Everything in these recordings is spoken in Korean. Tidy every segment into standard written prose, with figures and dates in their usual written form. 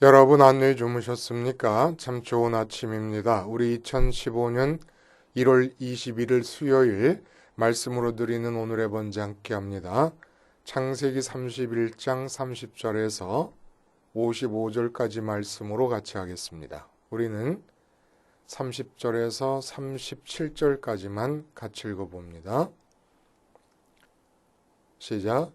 여러분 안녕히 주무셨습니까? 참 좋은 아침입니다. 우리 2015년 1월 21일 수요일 말씀으로 드리는 오늘의 번제 함께 합니다. 창세기 31장 30절에서 55절까지 말씀으로 같이 하겠습니다. 우리는 30절에서 37절까지만 같이 읽어봅니다. 시작.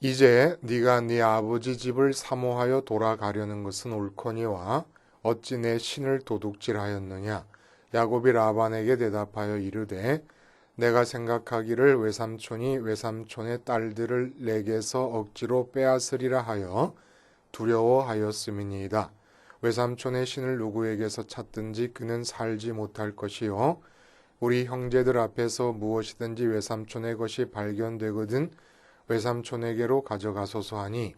이제 네가 네 아버지 집을 사모하여 돌아가려는 것은 옳거니와 어찌 내 신을 도둑질하였느냐. 야곱이 라반에게 대답하여 이르되 내가 생각하기를 외삼촌이 외삼촌의 딸들을 내게서 억지로 빼앗으리라 하여 두려워하였음이니이다. 외삼촌의 신을 누구에게서 찾든지 그는 살지 못할 것이요 우리 형제들 앞에서 무엇이든지 외삼촌의 것이 발견되거든 외삼촌에게로 가져가소서 하니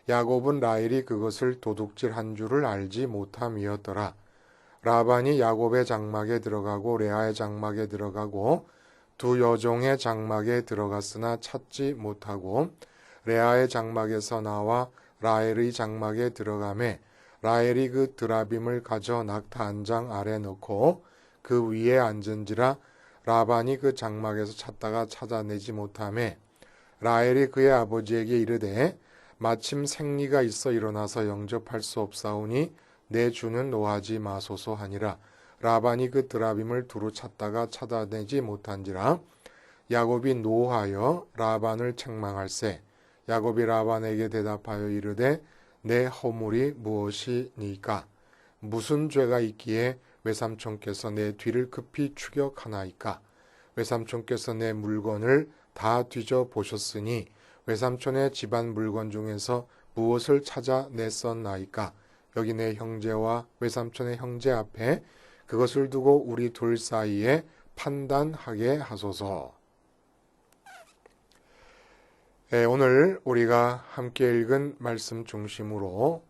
야곱은 라헬이 그것을 도둑질한 줄을 알지 못함이었더라. 라반이 야곱의 장막에 들어가고 레아의 장막에 들어가고 두 여종의 장막에 들어갔으나 찾지 못하고 레아의 장막에서 나와 라헬의 장막에 들어가매 라헬이 그 드라빔을 가져 낙타 한 장 아래 넣고 그 위에 앉은지라 라반이 그 장막에서 찾다가 찾아내지 못하매 라헬이 그의 아버지에게 이르되 마침 생리가 있어 일어나서 영접할 수 없사오니 내 주는 노하지 마소서 하니라. 라반이 그 드라빔을 두루 찾다가 찾아내지 못한지라 야곱이 노하여 라반을 책망할세. 야곱이 라반에게 대답하여 이르되 내 허물이 무엇이니까? 무슨 죄가 있기에 외삼촌께서 내 뒤를 급히 추격하나이까? 외삼촌께서 내 물건을 다 뒤져보셨으니 외삼촌의 집안 물건 중에서 무엇을 찾아냈었나이까? 여기 내 형제와 외삼촌의 형제 앞에 그것을 두고 우리 둘 사이에 판단하게 하소서. 오늘 우리가 함께 읽은 말씀 중심으로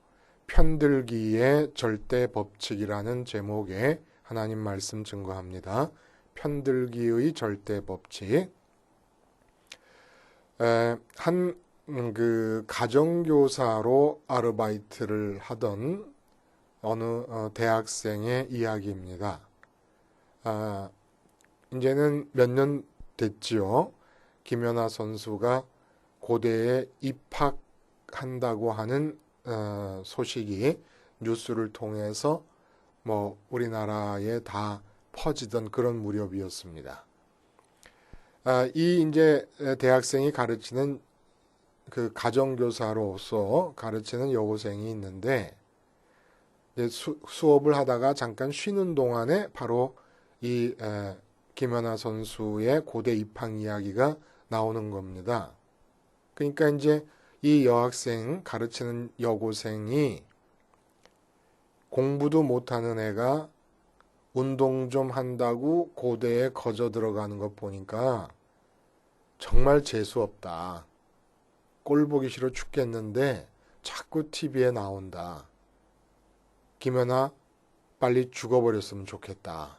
편들기의 절대 법칙이라는 제목의 하나님 말씀 증거합니다. 편들기의 절대 법칙. 한 가정교사로 아르바이트를 하던 어느 대학생의 이야기입니다. 이제는 몇 년 됐지요. 김연아 선수가 고대에 입학한다고 하는 소식이 뉴스를 통해서 우리나라에 다 퍼지던 그런 무렵이었습니다. 이 이제 대학생이 가르치는 그 가정교사로서 가르치는 여고생이 있는데 이제 수업을 하다가 잠깐 쉬는 동안에 바로 이 김연아 선수의 고대 입학 이야기가 나오는 겁니다. 그러니까 이제 이 여학생 가르치는 여고생이 공부도 못하는 애가 운동 좀 한다고 고대에 거저 들어가는 것 보니까 정말 재수없다. 꼴 보기 싫어 죽겠는데 자꾸 TV에 나온다. 김연아 빨리 죽어버렸으면 좋겠다.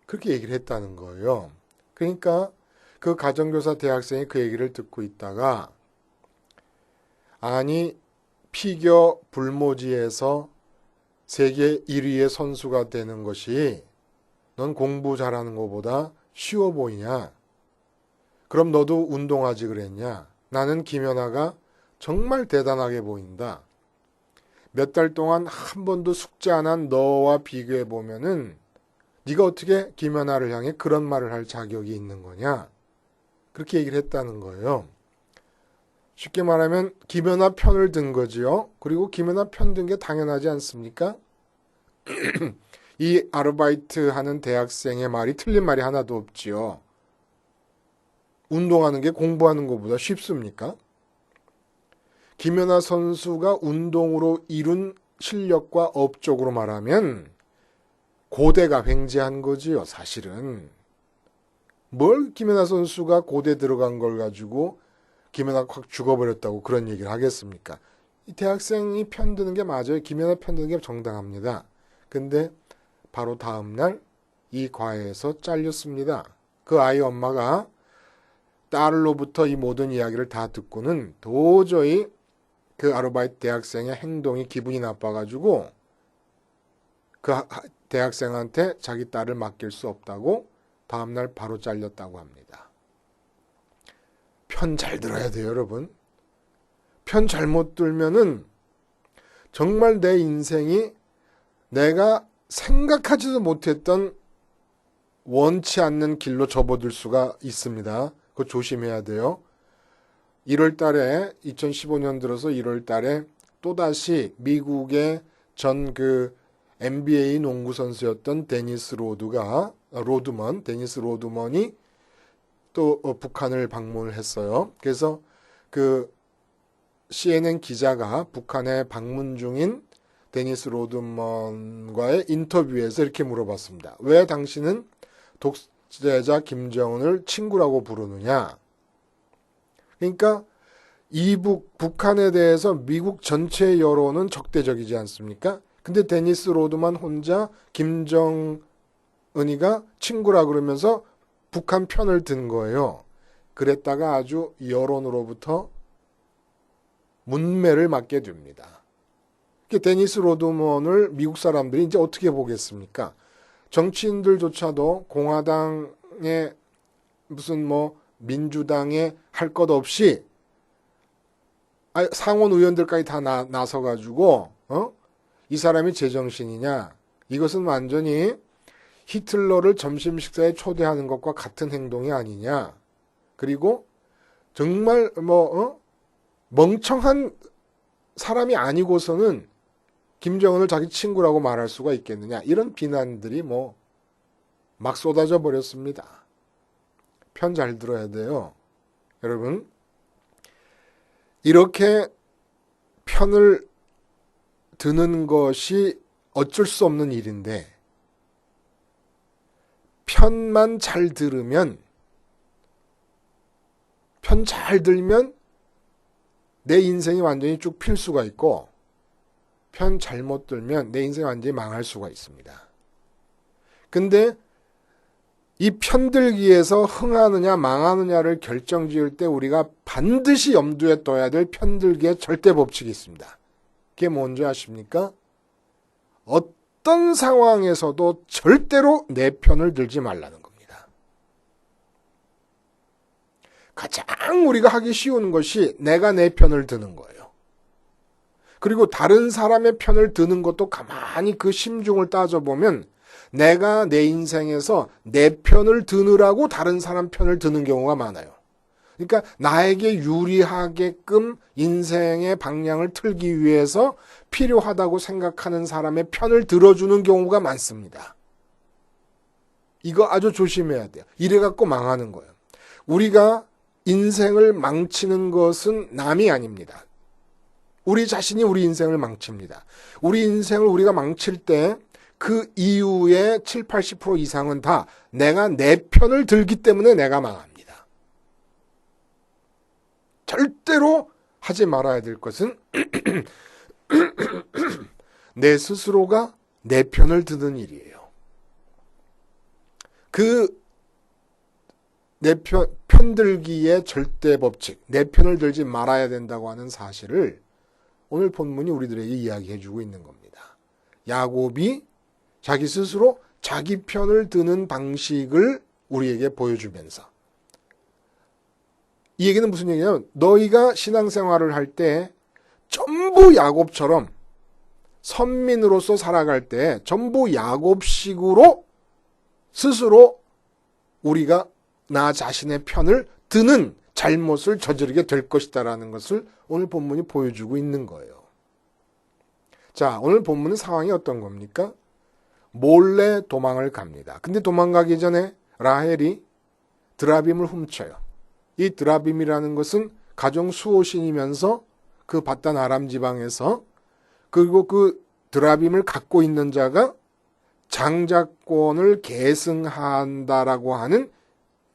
그렇게 얘기를 했다는 거예요. 그러니까 그 가정교사 대학생이 그 얘기를 듣고 있다가 아니 피겨 불모지에서 세계 1위의 선수가 되는 것이 넌 공부 잘하는 것보다 쉬워 보이냐? 그럼 너도 운동하지 그랬냐? 나는 김연아가 정말 대단하게 보인다. 몇 달 동안 한 번도 숙제 안 한 너와 비교해 보면은 네가 어떻게 김연아를 향해 그런 말을 할 자격이 있는 거냐? 그렇게 얘기를 했다는 거예요. 쉽게 말하면 김연아 편을 든 거지요. 그리고 김연아 편 든 게 당연하지 않습니까? 이 아르바이트 하는 대학생의 말이 틀린 말이 하나도 없지요. 운동하는 게 공부하는 것보다 쉽습니까? 김연아 선수가 운동으로 이룬 실력과 업적으로 말하면 고대가 횡재한 거지요, 사실은. 뭘 김연아 선수가 고대 들어간 걸 가지고 김연아가 확 죽어버렸다고 그런 얘기를 하겠습니까? 이 대학생이 편드는 게 맞아요. 김연아 편드는 게 정당합니다. 근데 바로 다음날 이 과외에서 잘렸습니다. 그 아이 엄마가 딸로부터 이 모든 이야기를 다 듣고는 도저히 그 아르바이트 대학생의 행동이 기분이 나빠가지고 그 대학생한테 자기 딸을 맡길 수 없다고 다음날 바로 잘렸다고 합니다. 편 잘 들어야 돼요, 여러분. 편 잘못 들면은 정말 내 인생이 내가 생각하지도 못했던 원치 않는 길로 접어들 수가 있습니다. 그거 조심해야 돼요. 1월 달에 2015년 들어서 1월 달에 또다시 미국의 전 NBA 농구 선수였던 데니스 로드먼이 또 북한을 방문을 했어요. 그래서 그 CNN 기자가 북한에 방문 중인 데니스 로드먼과의 인터뷰에서 이렇게 물어봤습니다. 왜 당신은 독재자 김정은을 친구라고 부르느냐? 그러니까 북한에 대해서 미국 전체 여론은 적대적이지 않습니까? 근데 데니스 로드먼 혼자 김정은이가 친구라 그러면서 북한 편을 든 거예요. 그랬다가 아주 여론으로부터 문매를 맞게 됩니다. 데니스 로드먼을 미국 사람들이 이제 어떻게 보겠습니까? 정치인들조차도 공화당의 무슨 민주당에 할 것 없이 상원 의원들까지 다 나서가지고 이 사람이 제정신이냐? 이것은 완전히 히틀러를 점심 식사에 초대하는 것과 같은 행동이 아니냐? 그리고 정말 멍청한 사람이 아니고서는 김정은을 자기 친구라고 말할 수가 있겠느냐? 이런 비난들이 막 쏟아져 버렸습니다. 편 잘 들어야 돼요. 여러분, 이렇게 편을 드는 것이 어쩔 수 없는 일인데 편만 잘 들으면 편 잘 들면 내 인생이 완전히 쭉 필 수가 있고 편 잘못 들면 내 인생이 완전히 망할 수가 있습니다. 근데 이 편들기에서 흥하느냐 망하느냐를 결정지을 때 우리가 반드시 염두에 둬야 될 편들기의 절대 법칙이 있습니다. 그게 뭔지 아십니까? 어떤 상황에서도 절대로 내 편을 들지 말라는 겁니다. 가장 우리가 하기 쉬운 것이 내가 내 편을 드는 거예요. 그리고 다른 사람의 편을 드는 것도 가만히 그 심중을 따져보면 내가 내 인생에서 내 편을 드느라고 다른 사람 편을 드는 경우가 많아요. 그러니까 나에게 유리하게끔 인생의 방향을 틀기 위해서 필요하다고 생각하는 사람의 편을 들어주는 경우가 많습니다. 이거 아주 조심해야 돼요. 이래갖고 망하는 거예요. 우리가 인생을 망치는 것은 남이 아닙니다. 우리 자신이 우리 인생을 망칩니다. 우리 인생을 우리가 망칠 때 그 이후의 7, 80% 이상은 다 내가 내 편을 들기 때문에 내가 망합니다. 절대로 하지 말아야 될 것은 내 스스로가 내 편을 드는 일이에요. 그 내 편들기의 절대 법칙, 내 편을 들지 말아야 된다고 하는 사실을 오늘 본문이 우리들에게 이야기해 주고 있는 겁니다. 야곱이 자기 스스로 자기 편을 드는 방식을 우리에게 보여주면서 이 얘기는 무슨 얘기냐면 너희가 신앙생활을 할 때 전부 야곱처럼 선민으로서 살아갈 때 전부 야곱식으로 스스로 우리가 나 자신의 편을 드는 잘못을 저지르게 될 것이다라는 것을 오늘 본문이 보여주고 있는 거예요. 자, 오늘 본문은 상황이 어떤 겁니까? 몰래 도망을 갑니다. 근데 도망가기 전에 라헬이 드라빔을 훔쳐요. 이 드라빔이라는 것은 가정 수호신이면서 그 바단 아람 지방에서 그리고 그 드라빔을 갖고 있는 자가 장자권을 계승한다라고 하는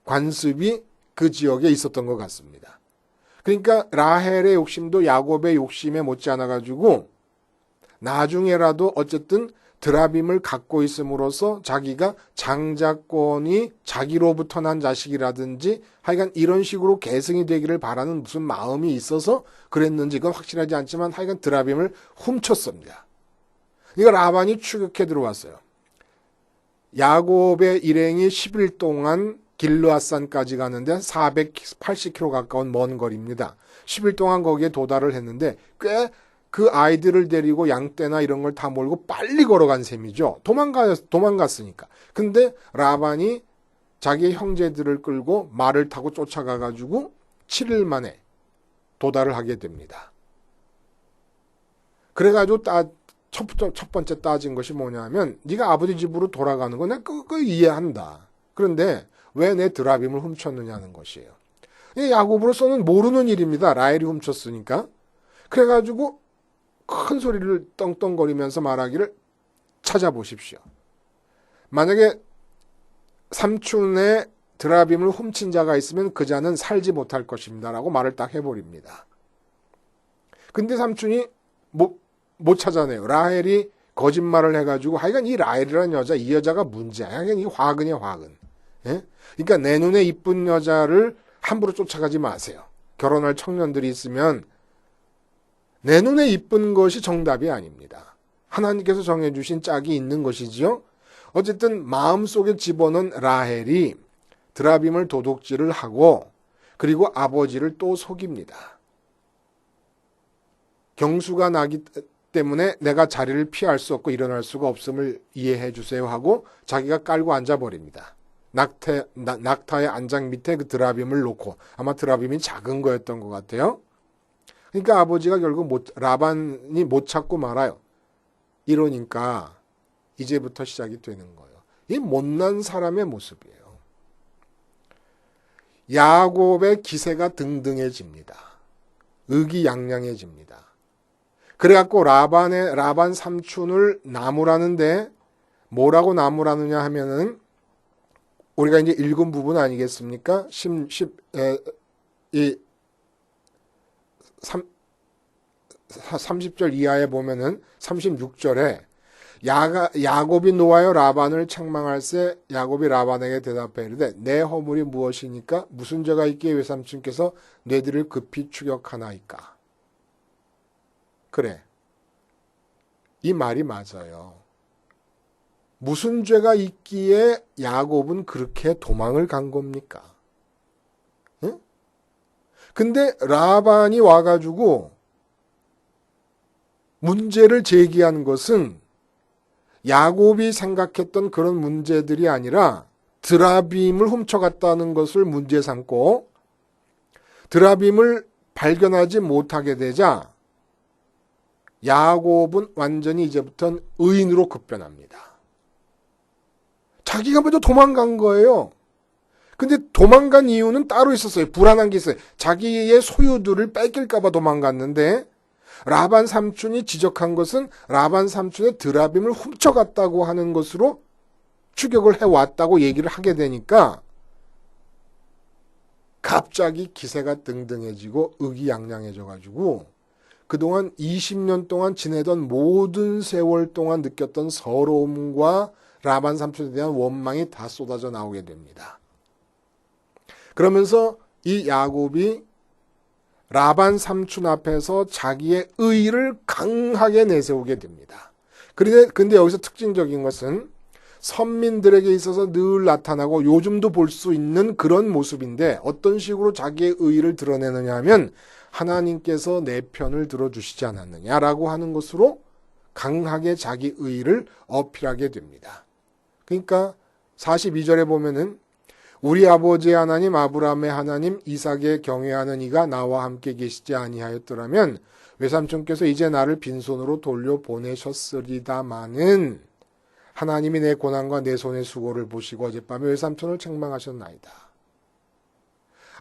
관습이 그 지역에 있었던 것 같습니다. 그러니까 라헬의 욕심도 야곱의 욕심에 못지않아 가지고 나중에라도 어쨌든 드라빔을 갖고 있음으로써 자기가 장자권이 자기로부터 난 자식이라든지 하여간 이런 식으로 계승이 되기를 바라는 무슨 마음이 있어서 그랬는지 그건 확실하지 않지만 하여간 드라빔을 훔쳤습니다. 이거 라반이 추격해 들어왔어요. 야곱의 일행이 10일 동안 길르앗산까지 가는데 480km 가까운 먼 거리입니다. 10일 동안 거기에 도달을 했는데 꽤 그 아이들을 데리고 양떼나 이런 걸 다 몰고 빨리 걸어간 셈이죠. 도망갔으니까. 근데 라반이 자기의 형제들을 끌고 말을 타고 쫓아가가지고 7일 만에 도달을 하게 됩니다. 그래가지고 첫 번째 따진 것이 뭐냐면 네가 아버지 집으로 돌아가는 거 내가 그거 이해한다. 그런데 왜 내 드라빔을 훔쳤느냐는 것이에요. 야곱으로서는 모르는 일입니다. 라헬이 훔쳤으니까. 그래가지고 큰 소리를 떵떵거리면서 말하기를 찾아보십시오. 만약에 삼촌의 드라빔을 훔친 자가 있으면 그 자는 살지 못할 것입니다. 라고 말을 딱 해버립니다. 근데 삼촌이 못 찾아내요. 라헬이 거짓말을 해가지고 하여간 이 라헬이라는 여자, 이 여자가 문제야. 하여간 이 화근이야, 화근. 예? 그러니까 내 눈에 이쁜 여자를 함부로 쫓아가지 마세요. 결혼할 청년들이 있으면 내 눈에 이쁜 것이 정답이 아닙니다. 하나님께서 정해주신 짝이 있는 것이지요. 어쨌든 마음속에 집어넣은 라헬이 드라빔을 도둑질을 하고 그리고 아버지를 또 속입니다. 경수가 나기 때문에 내가 자리를 피할 수 없고 일어날 수가 없음을 이해해 주세요 하고 자기가 깔고 앉아버립니다. 낙타의 안장 밑에 그 드라빔을 놓고 아마 드라빔이 작은 거였던 것 같아요. 그러니까 아버지가 결국 라반이 못 찾고 말아요. 이러니까 이제부터 시작이 되는 거예요. 이 못난 사람의 모습이에요. 야곱의 기세가 등등해집니다. 의기양양해집니다. 그래갖고 라반 삼촌을 나무라는데 뭐라고 나무라느냐 하면은 우리가 이제 읽은 부분 아니겠습니까? 30절 이하에 보면은 36절에 야곱이 노하여 라반을 책망할세 야곱이 라반에게 대답해 이르되 내 허물이 무엇이니까 무슨 죄가 있기에 외삼촌께서 뇌들을 급히 추격하나이까. 그래. 이 말이 맞아요. 무슨 죄가 있기에 야곱은 그렇게 도망을 간 겁니까? 응? 근데 라반이 와가지고 문제를 제기한 것은 야곱이 생각했던 그런 문제들이 아니라 드라빔을 훔쳐갔다는 것을 문제 삼고 드라빔을 발견하지 못하게 되자 야곱은 완전히 이제부터는 의인으로 급변합니다. 자기가 먼저 도망간 거예요. 근데 도망간 이유는 따로 있었어요. 불안한 게 있어요. 자기의 소유들을 뺏길까 봐 도망갔는데 라반 삼촌이 지적한 것은 라반 삼촌의 드라빔을 훔쳐갔다고 하는 것으로 추격을 해왔다고 얘기를 하게 되니까 갑자기 기세가 등등해지고 의기양양해져가지고 그동안 20년 동안 지내던 모든 세월 동안 느꼈던 서러움과 라반 삼촌에 대한 원망이 다 쏟아져 나오게 됩니다. 그러면서 이 야곱이 라반 삼촌 앞에서 자기의 의의를 강하게 내세우게 됩니다. 근데 여기서 특징적인 것은 선민들에게 있어서 늘 나타나고 요즘도 볼 수 있는 그런 모습인데 어떤 식으로 자기의 의의를 드러내느냐 하면 하나님께서 내 편을 들어주시지 않았느냐라고 하는 것으로 강하게 자기 의의를 어필하게 됩니다. 그러니까 42절에 보면은 우리 아버지의 하나님 아브라함의 하나님 이삭의 경외하는 이가 나와 함께 계시지 아니하였더라면 외삼촌께서 이제 나를 빈손으로 돌려보내셨으리다마는 하나님이 내 고난과 내 손의 수고를 보시고 어젯밤에 외삼촌을 책망하셨나이다.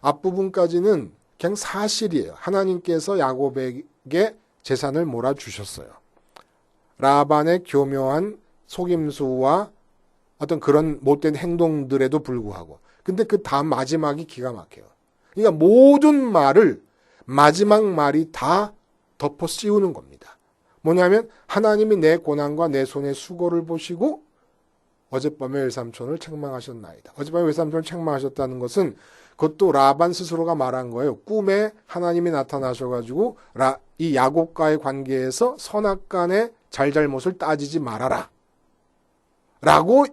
앞부분까지는 그냥 사실이에요. 하나님께서 야곱에게 재산을 몰아주셨어요. 라반의 교묘한 속임수와 어떤 그런 못된 행동들에도 불구하고. 근데 그 다음 마지막이 기가 막혀요. 그러니까 모든 말을 마지막 말이 다 덮어 씌우는 겁니다. 뭐냐면 하나님이 내 고난과 내 손의 수고를 보시고 어젯밤에 외삼촌을 책망하셨나이다. 어젯밤에 외삼촌을 책망하셨다는 것은 그것도 라반 스스로가 말한 거예요. 꿈에 하나님이 나타나셔가지고 이 야곱과의 관계에서 선악간의 잘잘못을 따지지 말아라 라고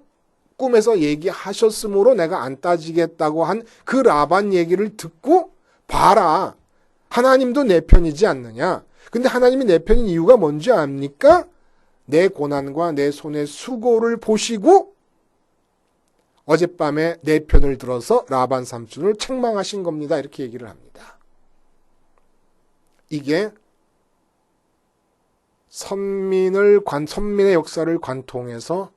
꿈에서 얘기하셨으므로 내가 안 따지겠다고 한 그 라반 얘기를 듣고 봐라. 하나님도 내 편이지 않느냐. 근데 하나님이 내 편인 이유가 뭔지 압니까? 내 고난과 내 손의 수고를 보시고 어젯밤에 내 편을 들어서 라반 삼촌을 책망하신 겁니다. 이렇게 얘기를 합니다. 이게 선민의 역사를 관통해서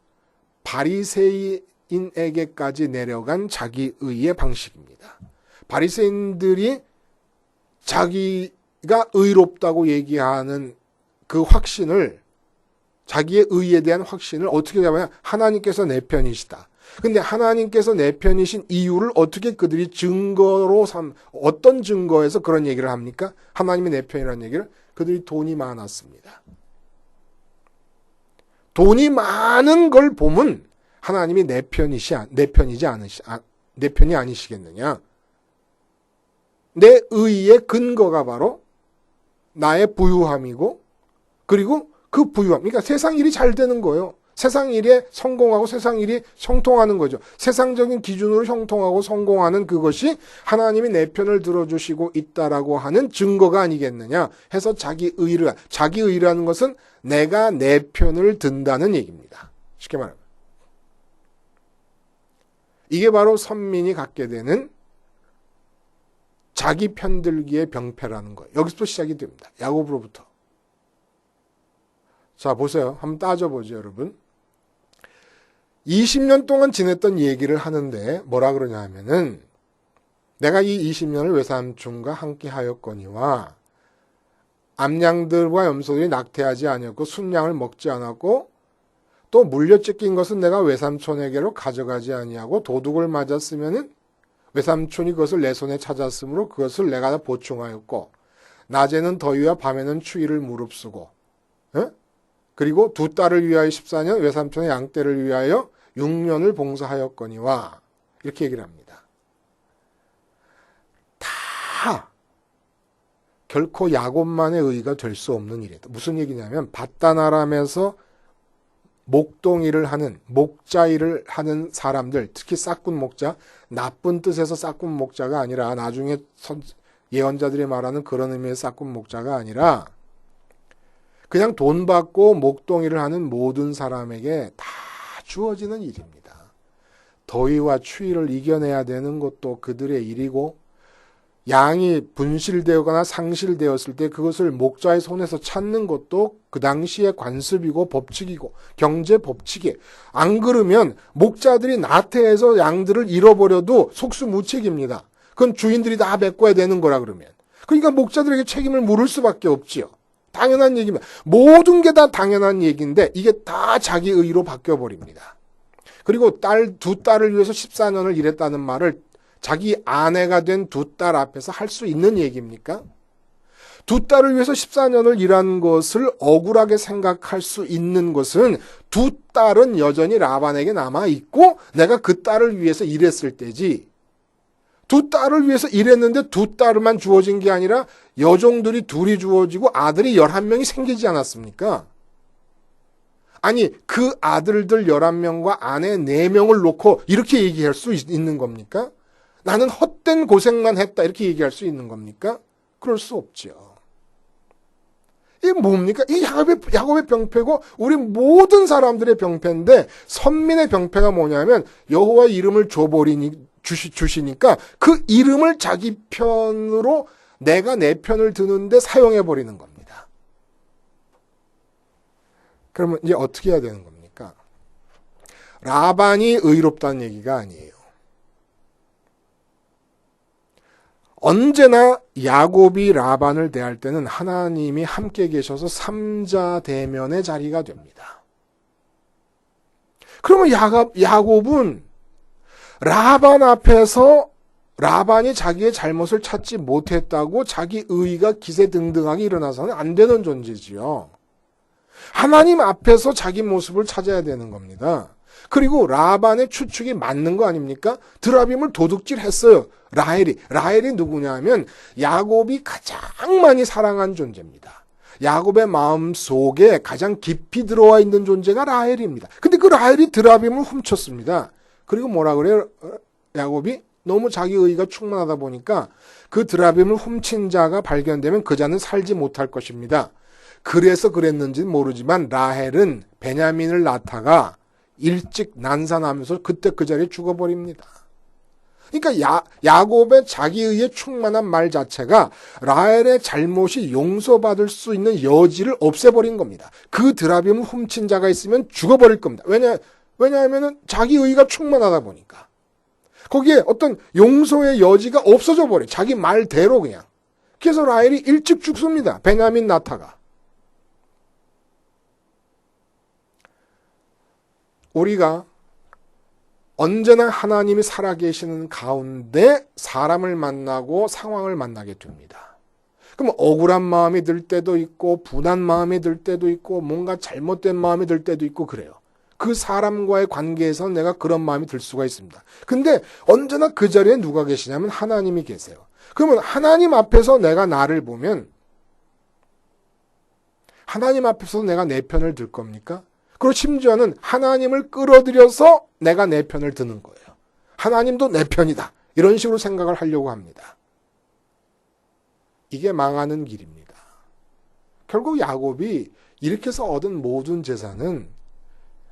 바리새인에게까지 내려간 자기의의 방식입니다. 바리새인들이 자기가 의롭다고 얘기하는 그 확신을, 자기의 의에 대한 확신을 어떻게 잡아야 하나님께서 내 편이시다. 근데 하나님께서 내 편이신 이유를 어떻게 그들이 어떤 증거에서 그런 얘기를 합니까? 하나님이 내 편이라는 얘기를. 그들이 돈이 많았습니다. 돈이 많은 걸 보면 하나님이 내 편이 아니시겠느냐? 내 의의 근거가 바로 나의 부유함이고, 그리고 그 부유함, 그러니까 세상 일이 잘 되는 거예요. 세상 일에 성공하고 세상 일이 형통하는 거죠. 세상적인 기준으로 형통하고 성공하는 그것이 하나님이 내 편을 들어주시고 있다라고 하는 증거가 아니겠느냐 해서 자기의라는 것은 내가 내 편을 든다는 얘기입니다. 쉽게 말하면. 이게 바로 선민이 갖게 되는 자기 편들기의 병폐라는 거예요. 여기서부터 시작이 됩니다. 야곱으로부터. 자, 보세요. 한번 따져보죠, 여러분. 20년 동안 지냈던 얘기를 하는데 뭐라 그러냐 하면은 내가 이 20년을 외삼촌과 함께 하였거니와 암양들과 염소들이 낙태하지 아니었고 순양을 먹지 않았고 또 물려찢긴 것은 내가 외삼촌에게로 가져가지 아니하고 도둑을 맞았으면은 외삼촌이 그것을 내 손에 찾았으므로 그것을 내가 보충하였고 낮에는 더위와 밤에는 추위를 무릅쓰고 그리고 두 딸을 위하여 14년 외삼촌의 양떼를 위하여 6년을 봉사하였거니와 이렇게 얘기를 합니다. 다 결코 야곱만의 의의가 될 수 없는 일이다. 무슨 얘기냐면 밧단아람에서 목동일을 하는 목자 일을 하는 사람들, 특히 싹군 목자, 나쁜 뜻에서 싹군 목자가 아니라 나중에 예언자들이 말하는 그런 의미의 싹군 목자가 아니라 그냥 돈 받고 목동일을 하는 모든 사람에게 다 주어지는 일입니다. 더위와 추위를 이겨내야 되는 것도 그들의 일이고 양이 분실되거나 상실되었을 때 그것을 목자의 손에서 찾는 것도 그 당시의 관습이고 법칙이고 경제 법칙이에요. 안 그러면 목자들이 나태해서 양들을 잃어버려도 속수무책입니다. 그건 주인들이 다 메꿔야 되는 거라 그러면. 그러니까 목자들에게 책임을 물을 수밖에 없지요. 당연한 얘기입니다. 모든 게 다 당연한 얘기인데 이게 다 자기 의로 바뀌어버립니다. 그리고 두 딸을 위해서 14년을 일했다는 말을 자기 아내가 된 두 딸 앞에서 할 수 있는 얘기입니까? 두 딸을 위해서 14년을 일한 것을 억울하게 생각할 수 있는 것은 두 딸은 여전히 라반에게 남아있고 내가 그 딸을 위해서 일했을 때지. 두 딸을 위해서 일했는데 두 딸만 주어진 게 아니라 여종들이 둘이 주어지고 아들이 11명이 생기지 않았습니까? 아니 그 아들들 11명과 아내 4명을 놓고 이렇게 얘기할 수 있는 겁니까? 나는 헛된 고생만 했다 이렇게 얘기할 수 있는 겁니까? 그럴 수 없죠. 이게 뭡니까? 이 야곱의 병폐고 우리 모든 사람들의 병폐인데 선민의 병폐가 뭐냐면 여호와의 이름을 주시니까 그 이름을 자기 편으로 내가 내 편을 드는데 사용해버리는 겁니다. 그러면 이제 어떻게 해야 되는 겁니까? 라반이 의롭다는 얘기가 아니에요. 언제나 야곱이 라반을 대할 때는 하나님이 함께 계셔서 삼자 대면의 자리가 됩니다. 그러면 야곱은 라반 앞에서 라반이 자기의 잘못을 찾지 못했다고 자기 의의가 기세등등하게 일어나서는 안 되는 존재지요. 하나님 앞에서 자기 모습을 찾아야 되는 겁니다. 그리고 라반의 추측이 맞는 거 아닙니까? 드라빔을 도둑질했어요. 라헬이 누구냐 하면 야곱이 가장 많이 사랑한 존재입니다. 야곱의 마음 속에 가장 깊이 들어와 있는 존재가 라헬입니다. 근데 그 라헬이 드라빔을 훔쳤습니다. 그리고 뭐라 그래요? 야곱이 너무 자기 의의가 충만하다 보니까 그 드라빔을 훔친 자가 발견되면 그 자는 살지 못할 것입니다. 그래서 그랬는지는 모르지만 라헬은 베냐민을 낳다가 일찍 난산하면서 그때 그 자리에 죽어버립니다. 그러니까 야곱의 자기의에 충만한 말 자체가 라헬의 잘못이 용서받을 수 있는 여지를 없애버린 겁니다. 그 드라빔을 훔친 자가 있으면 죽어버릴 겁니다. 왜냐하면 자기의가 충만하다 보니까. 거기에 어떤 용서의 여지가 없어져 버려요. 자기 말대로 그냥. 그래서 라헬이 일찍 죽습니다. 베냐민 낳다가. 우리가 언제나 하나님이 살아계시는 가운데 사람을 만나고 상황을 만나게 됩니다. 그럼 억울한 마음이 들 때도 있고 분한 마음이 들 때도 있고 뭔가 잘못된 마음이 들 때도 있고 그래요. 그 사람과의 관계에서 내가 그런 마음이 들 수가 있습니다. 근데 언제나 그 자리에 누가 계시냐면 하나님이 계세요. 그러면 하나님 앞에서 내가 나를 보면 하나님 앞에서 내가 내 편을 들 겁니까? 그리고 심지어는 하나님을 끌어들여서 내가 내 편을 드는 거예요. 하나님도 내 편이다. 이런 식으로 생각을 하려고 합니다. 이게 망하는 길입니다. 결국 야곱이 이렇게 해서 얻은 모든 재산은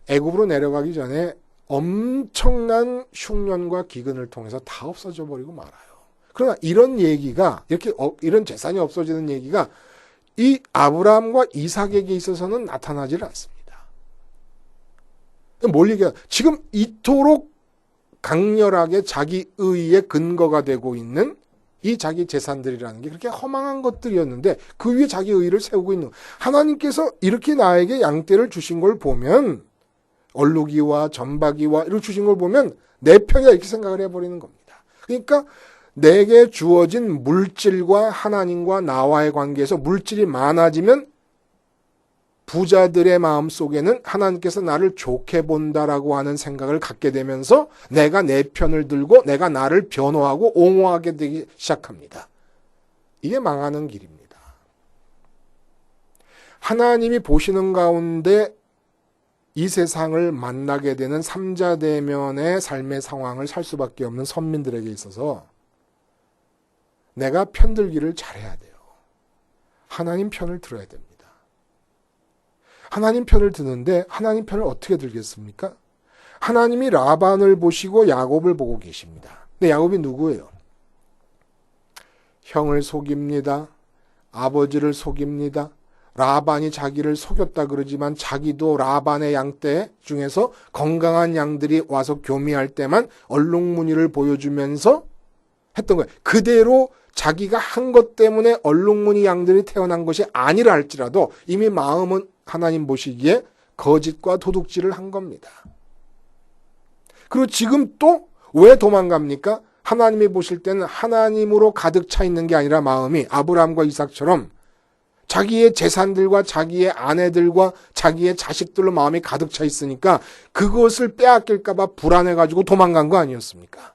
애굽으로 내려가기 전에 엄청난 흉년과 기근을 통해서 다 없어져 버리고 말아요. 그러나 이런 얘기가 이런 재산이 없어지는 얘기가 이 아브라함과 이삭에게 있어서는 나타나질 않습니다. 뭘 얘기해요? 지금 이토록 강렬하게 자기 의의 근거가 되고 있는 이 자기 재산들이라는 게 그렇게 허망한 것들이었는데 그 위에 자기 의의를 세우고 있는 하나님께서 이렇게 나에게 양떼를 주신 걸 보면 얼룩이와 점박이와 이렇게 주신 걸 보면 내 편이다 이렇게 생각을 해버리는 겁니다. 그러니까 내게 주어진 물질과 하나님과 나와의 관계에서 물질이 많아지면 부자들의 마음속에는 하나님께서 나를 좋게 본다라고 하는 생각을 갖게 되면서 내가 내 편을 들고 내가 나를 변호하고 옹호하게 되기 시작합니다. 이게 망하는 길입니다. 하나님이 보시는 가운데 이 세상을 만나게 되는 삼자대면의 삶의 상황을 살 수밖에 없는 선민들에게 있어서 내가 편들기를 잘해야 돼요. 하나님 편을 들어야 됩니다. 하나님 편을 드는데 하나님 편을 어떻게 들겠습니까? 하나님이 라반을 보시고 야곱을 보고 계십니다. 근데 야곱이 누구예요? 형을 속입니다. 아버지를 속입니다. 라반이 자기를 속였다 그러지만 자기도 라반의 양떼 중에서 건강한 양들이 와서 교미할 때만 얼룩무늬를 보여주면서 했던 거예요. 그대로 자기가 한 것 때문에 얼룩무늬 양들이 태어난 것이 아니라 할지라도 이미 마음은 하나님 보시기에 거짓과 도둑질을 한 겁니다. 그리고 지금 또 왜 도망갑니까? 하나님이 보실 때는 하나님으로 가득 차 있는 게 아니라 마음이 아브라함과 이삭처럼 자기의 재산들과 자기의 아내들과 자기의 자식들로 마음이 가득 차 있으니까 그것을 빼앗길까 봐 불안해가지고 도망간 거 아니었습니까?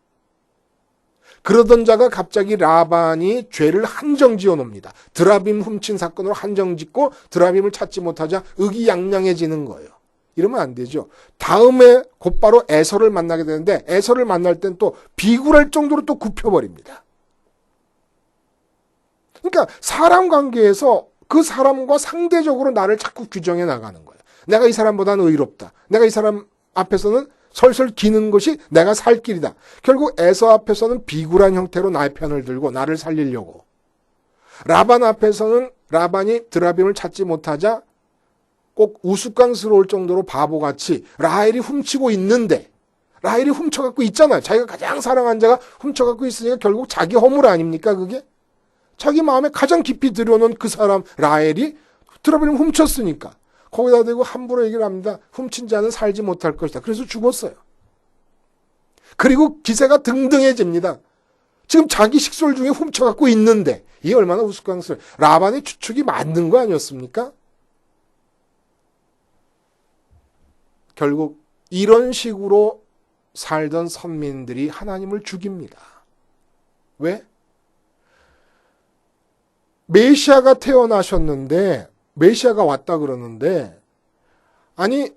그러던 자가 갑자기 라반이 죄를 한정지어 놓습니다. 드라빔 훔친 사건으로 한정짓고 드라빔을 찾지 못하자 의기양양해지는 거예요. 이러면 안 되죠. 다음에 곧바로 에서를 만나게 되는데 에서를 만날 땐 또 비굴할 정도로 또 굽혀버립니다. 그러니까 사람 관계에서 그 사람과 상대적으로 나를 자꾸 규정해 나가는 거예요. 내가 이 사람보다는 의롭다. 내가 이 사람 앞에서는 설설 기는 것이 내가 살 길이다. 결국 에서 앞에서는 비굴한 형태로 나의 편을 들고 나를 살리려고. 라반 앞에서는 라반이 드라빔을 찾지 못하자 꼭 우스꽝스러울 정도로 바보같이 라헬이 훔치고 있는데 라헬이 훔쳐갖고 있잖아요. 자기가 가장 사랑한 자가 훔쳐갖고 있으니까 결국 자기 허물 아닙니까 그게? 자기 마음에 가장 깊이 들여놓은 그 사람 라헬이 드라빔을 훔쳤으니까 거기다 대고 함부로 얘기를 합니다. 훔친 자는 살지 못할 것이다. 그래서 죽었어요. 그리고 기세가 등등해집니다. 지금 자기 식솔 중에 훔쳐갖고 있는데 이게 얼마나 우스꽝스러워요. 라반의 추측이 맞는 거 아니었습니까? 결국 이런 식으로 살던 선민들이 하나님을 죽입니다. 왜? 메시아가 태어나셨는데, 메시아가 왔다 그러는데, 아니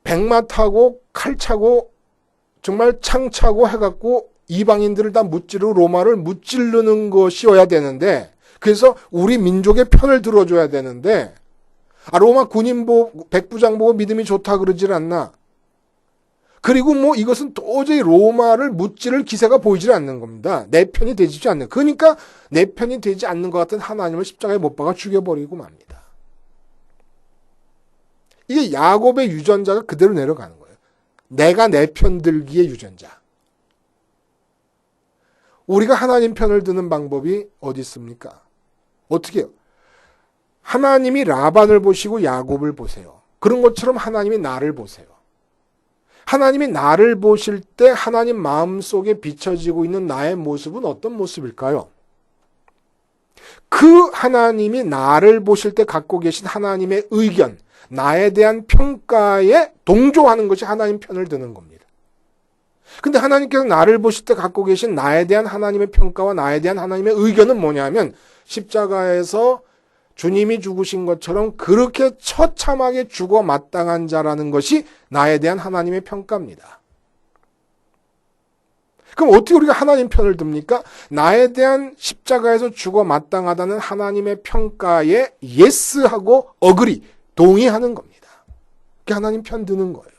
백마 타고 칼 차고 정말 창 차고 해갖고 이방인들을 다 무찌르고 로마를 무찌르는 것이어야 되는데, 그래서 우리 민족의 편을 들어줘야 되는데, 로마 군인 백부장 보고 믿음이 좋다 그러질 않나. 그리고 뭐 이것은 도저히 로마를 무찌를 기세가 보이질 않는 겁니다. 내 편이 되지 않는. 그러니까 내 편이 되지 않는 것 같은 하나님을 십자가에 못 박아 죽여버리고 맙니다. 이게 야곱의 유전자가 그대로 내려가는 거예요. 내가 내 편 들기의 유전자. 우리가 하나님 편을 드는 방법이 어디 있습니까? 어떻게 해요? 하나님이 라반을 보시고 야곱을 보세요. 그런 것처럼 하나님이 나를 보세요. 하나님이 나를 보실 때 하나님 마음속에 비춰지고 있는 나의 모습은 어떤 모습일까요? 그 하나님이 나를 보실 때 갖고 계신 하나님의 의견, 나에 대한 평가에 동조하는 것이 하나님 편을 드는 겁니다. 근데 하나님께서 나를 보실 때 갖고 계신 나에 대한 하나님의 평가와 나에 대한 하나님의 의견은 뭐냐면, 십자가에서 주님이 죽으신 것처럼 그렇게 처참하게 죽어 마땅한 자라는 것이 나에 대한 하나님의 평가입니다. 그럼 어떻게 우리가 하나님 편을 듭니까? 나에 대한 십자가에서 죽어 마땅하다는 하나님의 평가에 예스하고 어그리, 동의하는 겁니다. 그게 하나님 편 드는 거예요.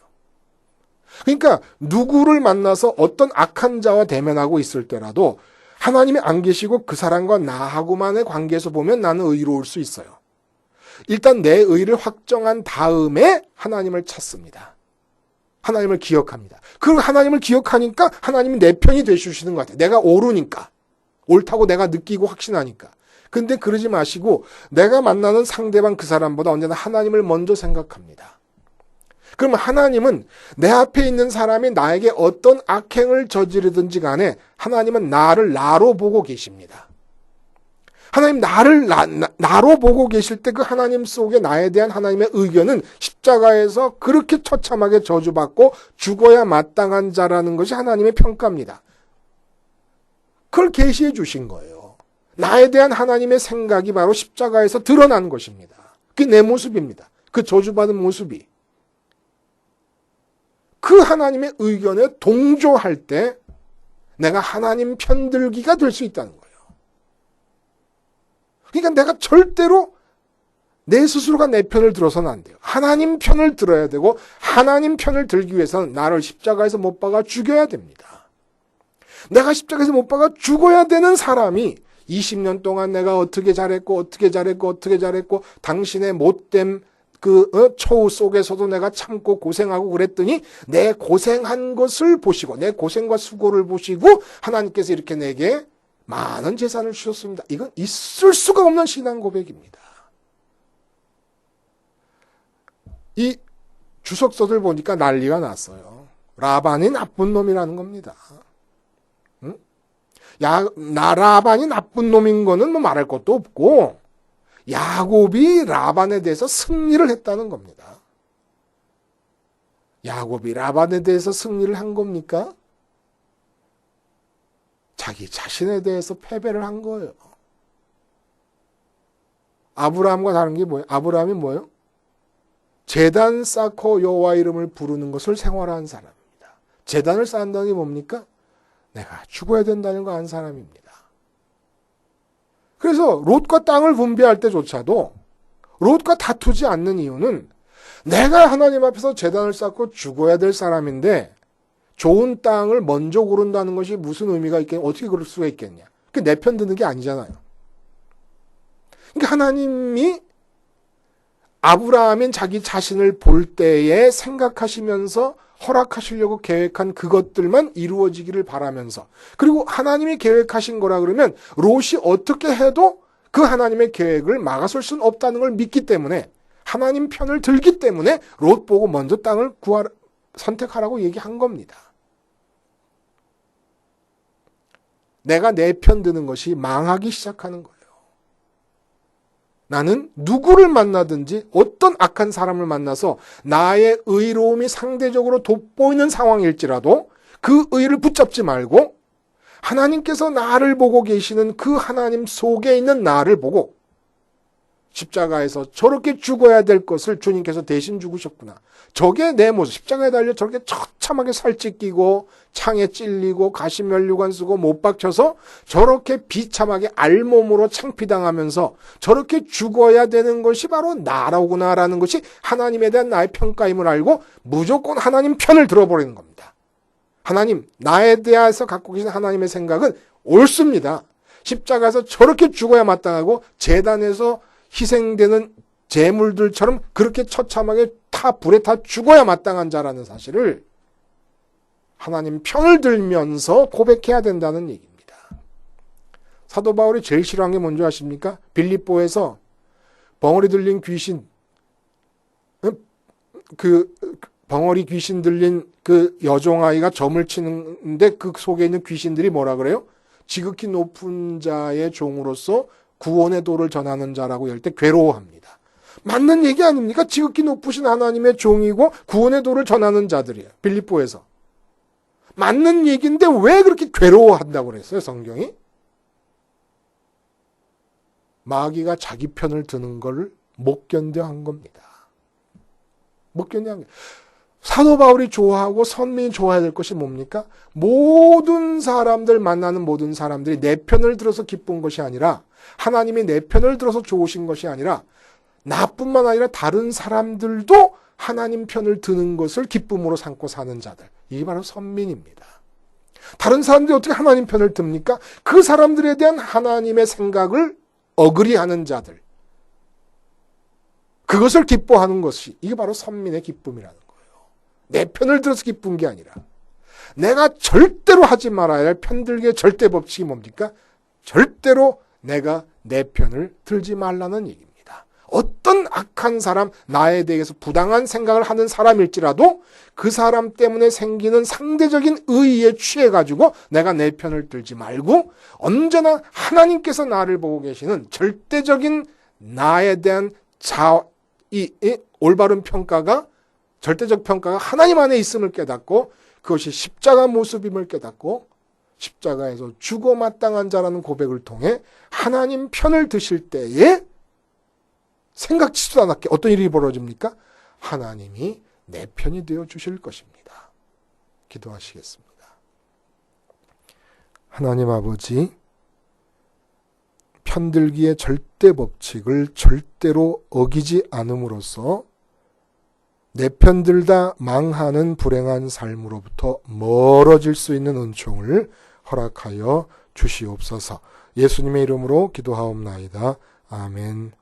그러니까 누구를 만나서 어떤 악한 자와 대면하고 있을 때라도 하나님이 안 계시고 그 사람과 나하고만의 관계에서 보면 나는 의로울 수 있어요. 일단 내 의를 확정한 다음에 하나님을 찾습니다. 하나님을 기억합니다. 그리고 하나님을 기억하니까 하나님이 내 편이 되주시는 것 같아요. 내가 옳으니까. 옳다고 내가 느끼고 확신하니까. 근데 그러지 마시고 내가 만나는 상대방 그 사람보다 언제나 하나님을 먼저 생각합니다. 그러면 하나님은 내 앞에 있는 사람이 나에게 어떤 악행을 저지르든지 간에 하나님은 나를 나로 보고 계십니다. 하나님 나를 나로 보고 계실 때 그 하나님 속에 나에 대한 하나님의 의견은 십자가에서 그렇게 처참하게 저주받고 죽어야 마땅한 자라는 것이 하나님의 평가입니다. 그걸 계시해 주신 거예요. 나에 대한 하나님의 생각이 바로 십자가에서 드러난 것입니다. 그게 내 모습입니다. 그 저주받은 모습이. 그 하나님의 의견에 동조할 때 내가 하나님 편들기가 될 수 있다는 거예요. 그러니까 내가 절대로 내 스스로가 내 편을 들어서는 안 돼요. 하나님 편을 들어야 되고 하나님 편을 들기 위해서는 나를 십자가에서 못 박아 죽여야 됩니다. 내가 십자가에서 못 박아 죽어야 되는 사람이 20년 동안 내가 어떻게 잘했고 당신의 못됨 처우 속에서도 내가 참고 고생하고 그랬더니 내 고생한 것을 보시고 내 고생과 수고를 보시고 하나님께서 이렇게 내게 많은 재산을 주셨습니다. 이건 있을 수가 없는 신앙 고백입니다. 이 주석서들 보니까 난리가 났어요. 라반이 나쁜 놈이라는 겁니다. 응? 라반이 나쁜 놈인 거는 뭐 말할 것도 없고 야곱이 라반에 대해서 승리를 했다는 겁니다. 야곱이 라반에 대해서 승리를 한 겁니까? 자기 자신에 대해서 패배를 한 거예요. 아브라함과 다른 게 뭐예요? 아브라함이 뭐예요? 제단 쌓고 여호와 이름을 부르는 것을 생활한 사람입니다. 제단을 쌓는다는 게 뭡니까? 내가 죽어야 된다는 거 안 사람입니다. 그래서 롯과 땅을 분배할 때조차도 롯과 다투지 않는 이유는 내가 하나님 앞에서 제단을 쌓고 죽어야 될 사람인데 좋은 땅을 먼저 고른다는 것이 무슨 의미가 있겠냐? 어떻게 그럴 수가 있겠냐? 그게 내 편 드는 게 아니잖아요. 그러니까 하나님이 아브라함인 자기 자신을 볼 때에 생각하시면서 허락하시려고 계획한 그것들만 이루어지기를 바라면서, 그리고 하나님이 계획하신 거라 그러면 롯이 어떻게 해도 그 하나님의 계획을 막아설 수는 없다는 걸 믿기 때문에 하나님 편을 들기 때문에 롯 보고 먼저 땅을 선택하라고 얘기한 겁니다. 내가 내 편 드는 것이 망하기 시작하는 거예요. 나는 누구를 만나든지 어떤 악한 사람을 만나서 나의 의로움이 상대적으로 돋보이는 상황일지라도 그 의를 붙잡지 말고 하나님께서 나를 보고 계시는 그 하나님 속에 있는 나를 보고 십자가에서 저렇게 죽어야 될 것을 주님께서 대신 죽으셨구나. 저게 내 모습. 십자가에 달려 저렇게 처참하게 살찌끼고 창에 찔리고 가시면류관 쓰고 못 박혀서 저렇게 비참하게 알몸으로 창피당하면서 저렇게 죽어야 되는 것이 바로 나라구나라는 것이 하나님에 대한 나의 평가임을 알고 무조건 하나님 편을 들어버리는 겁니다. 하나님, 나에 대해서 갖고 계신 하나님의 생각은 옳습니다. 십자가에서 저렇게 죽어야 마땅하고 제단에서 희생되는 제물들처럼 그렇게 처참하게 불에 타 죽어야 마땅한 자라는 사실을 하나님 편을 들면서 고백해야 된다는 얘기입니다. 사도 바울이 제일 싫어한 게 뭔지 아십니까? 빌립보에서 벙어리 들린 귀신, 벙어리 귀신 들린 그 여종아이가 점을 치는데 그 속에 있는 귀신들이 뭐라 그래요? 지극히 높은 자의 종으로서 구원의 도를 전하는 자라고 할 때 괴로워합니다. 맞는 얘기 아닙니까? 지극히 높으신 하나님의 종이고 구원의 도를 전하는 자들이에요. 빌립보에서. 맞는 얘기인데 왜 그렇게 괴로워한다고 그랬어요, 성경이? 마귀가 자기 편을 드는 걸 못 견뎌 한 겁니다. 못 견뎌 한 거예요. 사도 바울이 좋아하고 선민이 좋아해야 될 것이 뭡니까? 모든 사람들 만나는 모든 사람들이 내 편을 들어서 기쁜 것이 아니라 하나님이 내 편을 들어서 좋으신 것이 아니라 나뿐만 아니라 다른 사람들도 하나님 편을 드는 것을 기쁨으로 삼고 사는 자들. 이게 바로 선민입니다. 다른 사람들이 어떻게 하나님 편을 듭니까? 그 사람들에 대한 하나님의 생각을 어그리하는 자들. 그것을 기뻐하는 것이 이게 바로 선민의 기쁨이라는 거예요. 내 편을 들어서 기쁜 게 아니라 내가 절대로 하지 말아야 할 편들기의 절대 법칙이 뭡니까? 절대로 내가 내 편을 들지 말라는 얘기입니다. 어떤 악한 사람, 나에 대해서 부당한 생각을 하는 사람일지라도 그 사람 때문에 생기는 상대적인 의의에 취해가지고 내가 내 편을 들지 말고 언제나 하나님께서 나를 보고 계시는 절대적인 나에 대한 이 올바른 평가가 절대적 평가가 하나님 안에 있음을 깨닫고 그것이 십자가 모습임을 깨닫고 십자가에서 죽어 마땅한 자라는 고백을 통해 하나님 편을 드실 때에 생각지도 않았게 어떤 일이 벌어집니까? 하나님이 내 편이 되어 주실 것입니다. 기도하시겠습니다. 하나님 아버지, 편들기의 절대 법칙을 절대로 어기지 않음으로써 내 편들다 망하는 불행한 삶으로부터 멀어질 수 있는 은총을 허락하여 주시옵소서. 예수님의 이름으로 기도하옵나이다. 아멘.